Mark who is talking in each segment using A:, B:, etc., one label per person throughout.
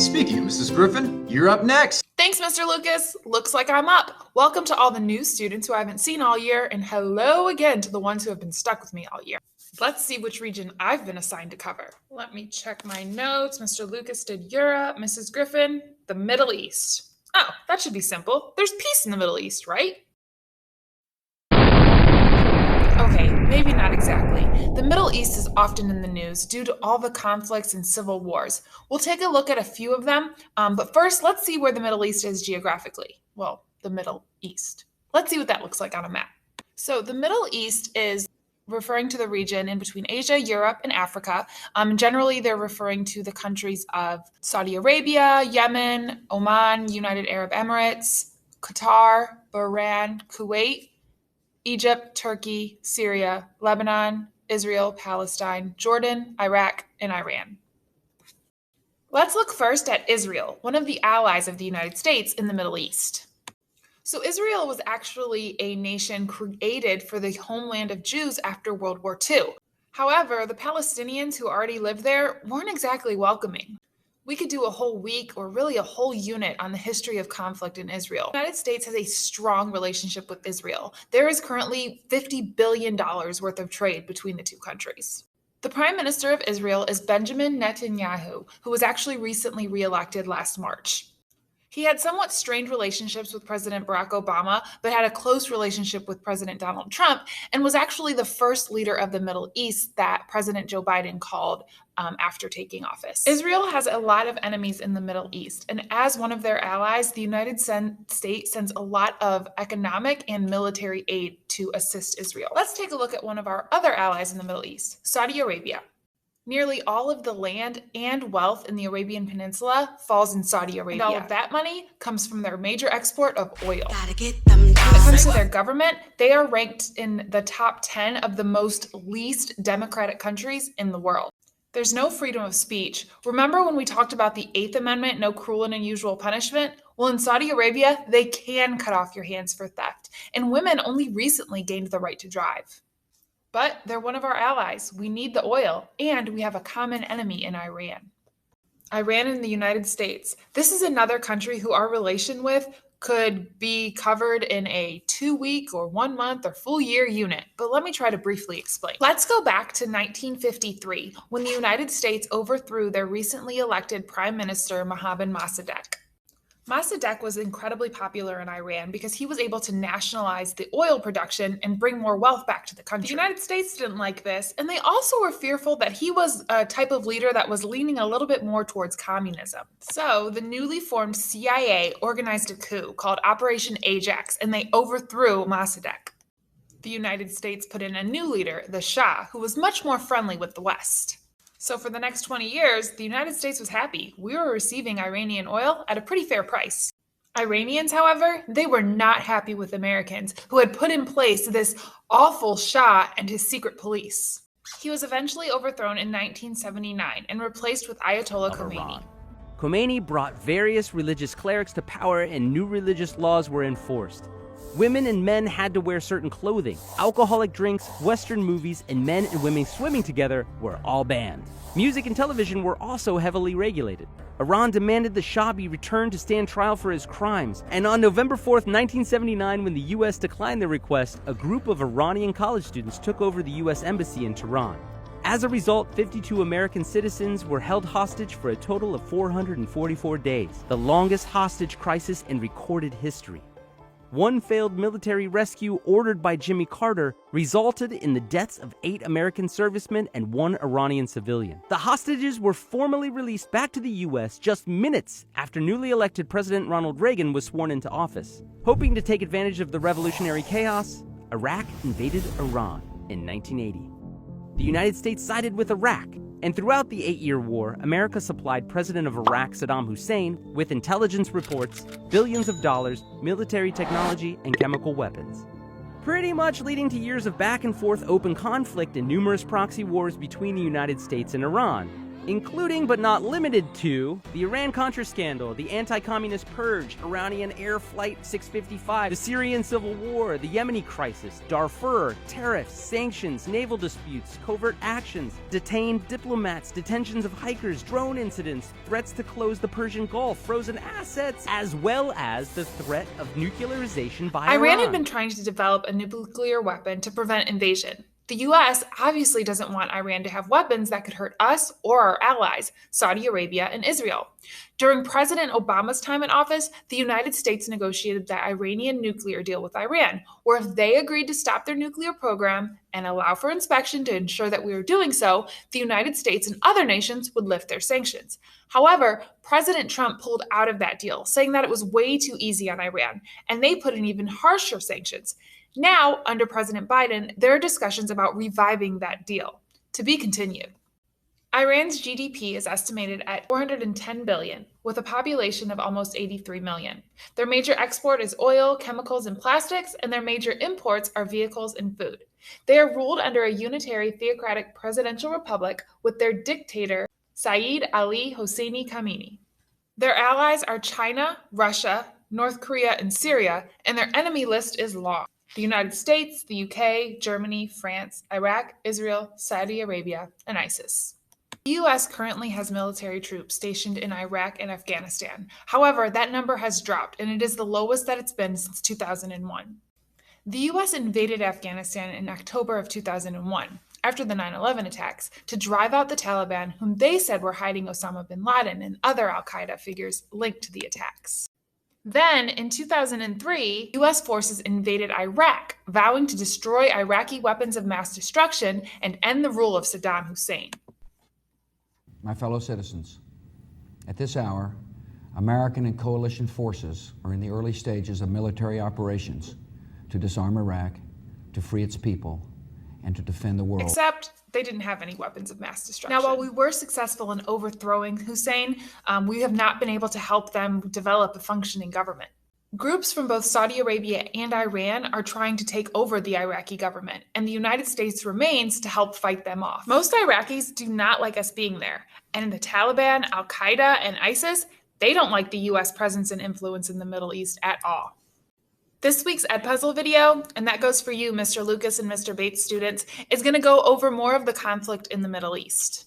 A: speaking of Mrs. Griffin, you're up next.
B: Thanks, Mr. Lucas. Looks like I'm up. Welcome to all the new students who I haven't seen all year, and hello again to the ones who have been stuck with me all year. Let's see which region I've been assigned to cover. Let me check my notes. Mr. Lucas did Europe, Mrs. Griffin, the Middle East. Oh, that should be simple. There's peace in the Middle East, right? Okay, maybe not exactly. The Middle East is often in the news due to all the conflicts and civil wars. We'll take a look at a few of them, but first, let's see where the Middle East is geographically. Well, the Middle East. Let's see what that looks like on a map. So the Middle East is referring to the region in between Asia, Europe, and Africa. Generally, they're referring to the countries of Saudi Arabia, Yemen, Oman, United Arab Emirates, Qatar, Bahrain, Kuwait, Egypt, Turkey, Syria, Lebanon, Israel, Palestine, Jordan, Iraq, and Iran. Let's look first at Israel, one of the allies of the United States in the Middle East. So Israel was actually a nation created for the homeland of Jews after World War II. However, the Palestinians who already lived there weren't exactly welcoming. We could do a whole week or really a whole unit on the history of conflict in Israel. The United States has a strong relationship with Israel. There is currently $50 billion worth of trade between the two countries. The Prime Minister of Israel is Benjamin Netanyahu, who was actually recently reelected last March. He had somewhat strained relationships with President Barack Obama, but had a close relationship with President Donald Trump, and was actually the first leader of the Middle East that President Joe Biden called after taking office. Israel has a lot of enemies in the Middle East, and as one of their allies, the United States sends a lot of economic and military aid to assist Israel. Let's take a look at one of our other allies in the Middle East, Saudi Arabia. Nearly all of the land and wealth in the Arabian Peninsula falls in Saudi Arabia. And all of that money comes from their major export of oil. Gotta get them down. When it comes to their government, they are ranked in the top 10 of the most least democratic countries in the world. There's no freedom of speech. Remember when we talked about the 8th Amendment, no cruel and unusual punishment? Well, in Saudi Arabia, they can cut off your hands for theft. And women only recently gained the right to drive. But they're one of our allies. We need the oil, and we have a common enemy in Iran. Iran and the United States. This is another country who our relation with could be covered in a 2-week or 1 month or full year unit, but let me try to briefly explain. Let's go back to 1953, when the United States overthrew their recently elected Prime Minister Mohammad Mossadegh. Mossadegh was incredibly popular in Iran because he was able to nationalize the oil production and bring more wealth back to the country. The United States didn't like this, and they also were fearful that he was a type of leader that was leaning a little bit more towards communism. So the newly formed CIA organized a coup called Operation Ajax, and they overthrew Mossadegh. The United States put in a new leader, the Shah, who was much more friendly with the West. So for the next 20 years, the United States was happy. We were receiving Iranian oil at a pretty fair price. Iranians, however, they were not happy with Americans who had put in place this awful Shah and his secret police. He was eventually overthrown in 1979 and replaced with Ayatollah Khomeini.
C: Khomeini brought various religious clerics to power and new religious laws were enforced. Women and men had to wear certain clothing. Alcoholic drinks, Western movies, and men and women swimming together were all banned. Music and television were also heavily regulated. Iran demanded the Shah be returned to stand trial for his crimes. And on November 4th, 1979, when the U.S. declined the request, a group of Iranian college students took over the U.S. Embassy in Tehran. As a result, 52 American citizens were held hostage for a total of 444 days, the longest hostage crisis in recorded history. One failed military rescue ordered by Jimmy Carter resulted in the deaths of 8 American servicemen and 1 Iranian civilian. The hostages were formally released back to the U.S. just minutes after newly elected President Ronald Reagan was sworn into office. Hoping to take advantage of the revolutionary chaos, Iraq invaded Iran in 1980. The United States sided with Iraq, and throughout the 8-year war, America supplied President of Iraq Saddam Hussein with intelligence reports, billions of dollars, military technology, and chemical weapons. Pretty much leading to years of back and forth open conflict and numerous proxy wars between the United States and Iran. including but not limited to the Iran-Contra scandal, the anti-communist purge, Iranian Air Flight 655, the Syrian civil war, the Yemeni crisis, Darfur, tariffs, sanctions, naval disputes, covert actions, detained diplomats, detentions of hikers, drone incidents, threats to close the Persian Gulf, frozen assets, as well as the threat of nuclearization by Iran.
B: Iran had been trying to develop a nuclear weapon to prevent invasion. The U.S. obviously doesn't want Iran to have weapons that could hurt us or our allies, Saudi Arabia and Israel. During President Obama's time in office, the United States negotiated the Iranian nuclear deal with Iran, where if they agreed to stop their nuclear program and allow for inspection to ensure that we were doing so, the United States and other nations would lift their sanctions. However, President Trump pulled out of that deal, saying that it was way too easy on Iran, and they put in even harsher sanctions. Now, under President Biden, there are discussions about reviving that deal. To be continued. Iran's GDP is estimated at $410 billion, with a population of almost 83 million. Their major export is oil, chemicals, and plastics, and their major imports are vehicles and food. They are ruled under a unitary theocratic presidential republic with their dictator, Saeed Ali Hosseini Khamenei. Their allies are China, Russia, North Korea, and Syria, and their enemy list is long. The United States, the UK, Germany, France, Iraq, Israel, Saudi Arabia, and ISIS. The U.S. currently has military troops stationed in Iraq and Afghanistan. However, that number has dropped, and it is the lowest that it's been since 2001. The U.S. invaded Afghanistan in October of 2001, after the 9/11 attacks, to drive out the Taliban, whom they said were hiding Osama bin Laden and other al-Qaeda figures linked to the attacks. Then, in 2003, U.S. forces invaded Iraq, vowing to destroy Iraqi weapons of mass destruction and end the rule of Saddam Hussein.
D: My fellow citizens, at this hour, American and coalition forces are in the early stages of military operations to disarm Iraq, to free its people, and to defend the world.
B: Except they didn't have any weapons of mass destruction. Now, while we were successful in overthrowing Hussein, we have not been able to help them develop a functioning government. Groups from both Saudi Arabia and Iran are trying to take over the Iraqi government, and the United States remains to help fight them off. Most Iraqis do not like us being there, and the Taliban, al-Qaeda, and ISIS, they don't like the U.S. presence and influence in the Middle East at all. This week's Edpuzzle video, and that goes for you, Mr. Lucas and Mr. Bates students, is going to go over more of the conflict in the Middle East.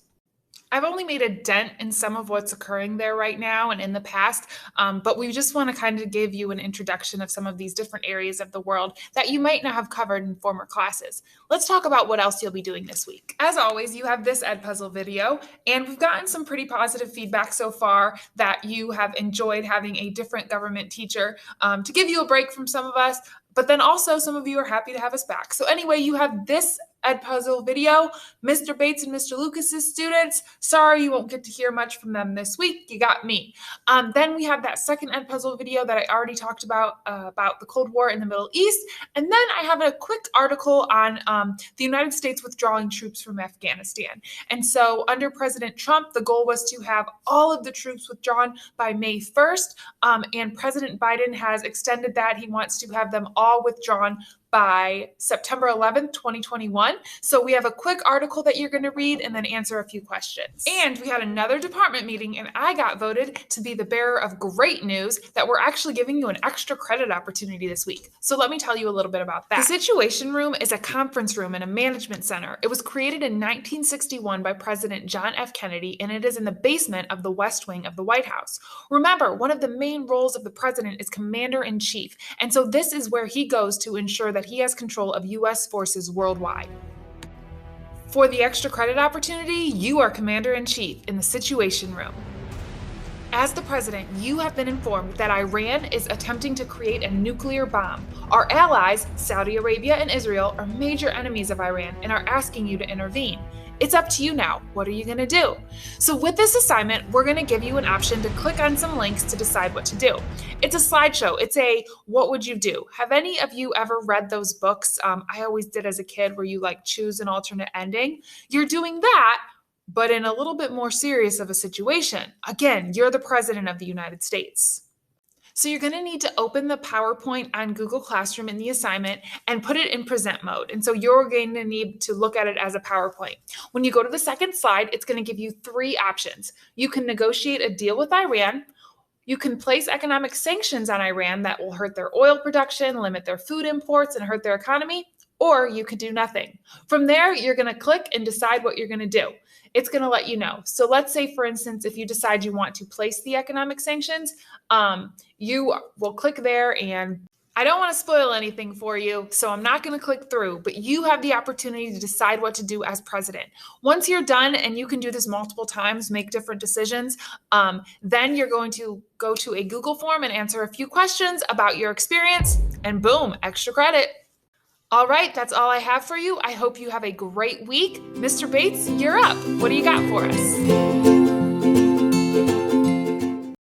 B: I've only made a dent in some of what's occurring there right now and in the past, but we just want to kind of give you an introduction of some of these different areas of the world that you might not have covered in former classes. Let's talk about what else you'll be doing this week. As always, you have this Edpuzzle video, and we've gotten some pretty positive feedback so far that you have enjoyed having a different government teacher to give you a break from some of us, but then also some of you are happy to have us back. So anyway, you have this Edpuzzle video. Mr. Bates and Mr. Lucas's students, sorry you won't get to hear much from them this week. You got me. Then we have that second Edpuzzle video that I already talked about the Cold War in the Middle East. And then I have a quick article on the United States withdrawing troops from Afghanistan. And so under President Trump, the goal was to have all of the troops withdrawn by May 1st. And President Biden has extended that. He wants to have them all withdrawn by September 11th, 2021. So we have a quick article that you're going to read and then answer a few questions. And we had another department meeting and I got voted to be the bearer of great news that we're actually giving you an extra credit opportunity this week. So let me tell you a little bit about that. The Situation Room is a conference room and a management center. It was created in 1961 by President John F. Kennedy, and it is in the basement of the West Wing of the White House. Remember, one of the main roles of the president is commander-in-chief, and so this is where he goes to ensure that he has control of U.S. forces worldwide. For the extra credit opportunity, you are Commander-in-Chief in the Situation Room. As the president, you have been informed that Iran is attempting to create a nuclear bomb. Our allies, Saudi Arabia and Israel, are major enemies of Iran and are asking you to intervene. It's up to you now. What are you going to do? So with this assignment, we're going to give you an option to click on some links to decide what to do. It's a slideshow. It's a what would you do? Have any of you ever read those books? I always did as a kid where you choose an alternate ending. You're doing that, but in a little bit more serious of a situation. Again, you're the president of the United States. So you're going to need to open the PowerPoint on Google Classroom in the assignment and put it in present mode. And so you're going to need to look at it as a PowerPoint. When you go to the second slide, it's going to give you 3 options. You can negotiate a deal with Iran. You can place economic sanctions on Iran that will hurt their oil production, limit their food imports, and hurt their economy. Or you could do nothing. From there, you're going to click and decide what you're going to do. It's going to let you know. So let's say, for instance, if you decide you want to place the economic sanctions, you will click there, and I don't want to spoil anything for you, so I'm not going to click through, but you have the opportunity to decide what to do as president. Once you're done, and you can do this multiple times, make different decisions, then you're going to go to a Google form and answer a few questions about your experience, and boom, extra credit. All right, that's all I have for you. I hope you have a great week. Mr. Bates, you're up. What do you got for us?